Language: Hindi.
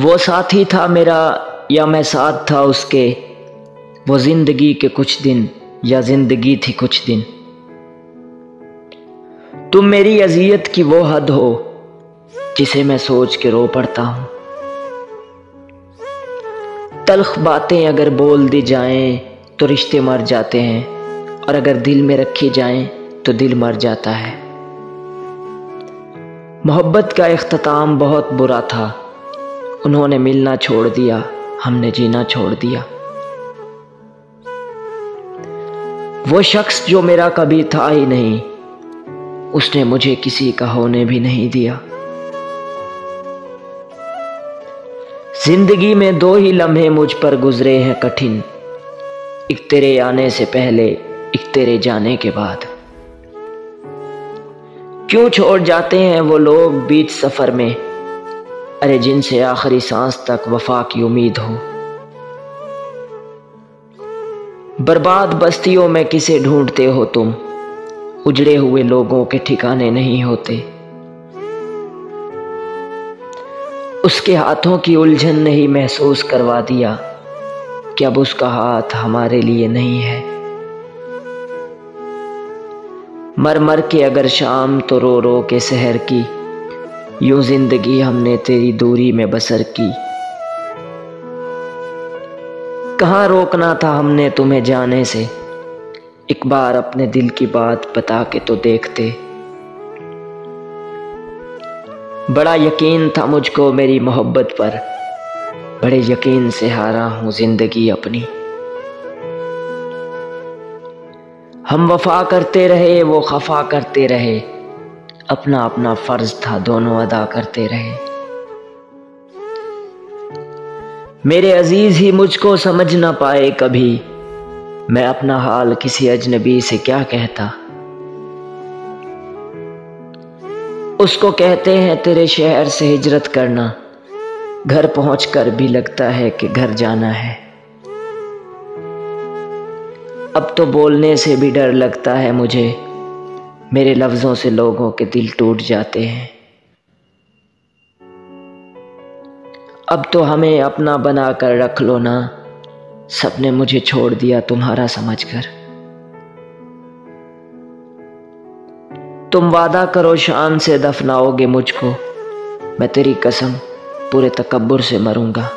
वो साथी था मेरा या मैं साथ था उसके, वो जिंदगी के कुछ दिन या जिंदगी थी कुछ दिन। तुम मेरी अजियत की वो हद हो जिसे मैं सोच के रो पड़ता हूं। तल्ख बातें अगर बोल दी जाएं तो रिश्ते मर जाते हैं, और अगर दिल में रखी जाएं तो दिल मर जाता है। मोहब्बत का इख्तिताम बहुत बुरा था, उन्होंने मिलना छोड़ दिया, हमने जीना छोड़ दिया। वो शख्स जो मेरा कभी था ही नहीं, उसने मुझे किसी का होने भी नहीं दिया। जिंदगी में दो ही लम्हे मुझ पर गुजरे हैं कठिन, एक तेरे आने से पहले, एक तेरे जाने के बाद। क्यों छोड़ जाते हैं वो लोग बीच सफर में, अरे जिनसे आखिरी सांस तक वफा की उम्मीद हो। बर्बाद बस्तियों में किसे ढूंढते हो तुम, उजड़े हुए लोगों के ठिकाने नहीं होते। उसके हाथों की उलझन ने ही महसूस करवा दिया कि अब उसका हाथ हमारे लिए नहीं है। मर मर के अगर शाम तो रो रो के सहर की, यूं जिंदगी हमने तेरी दूरी में बसर की। कहाँ रोकना था हमने तुम्हें जाने से, एक बार अपने दिल की बात बता के तो देखते। बड़ा यकीन था मुझको मेरी मोहब्बत पर, बड़े यकीन से हारा हूं जिंदगी अपनी। हम वफा करते रहे, वो खफा करते रहे, अपना अपना फर्ज था दोनों अदा करते रहे। मेरे अजीज ही मुझको समझ ना पाए कभी, मैं अपना हाल किसी अजनबी से क्या कहता। उसको कहते हैं तेरे शहर से हिजरत करना, घर पहुंचकर भी लगता है कि घर जाना है। अब तो बोलने से भी डर लगता है मुझे, मेरे लफ्जों से लोगों के दिल टूट जाते हैं। अब तो हमें अपना बना कर रख लो ना, सबने मुझे छोड़ दिया तुम्हारा समझकर। तुम वादा करो शान से दफनाओगे मुझको, मैं तेरी कसम पूरे तकब्बुर से मरूंगा।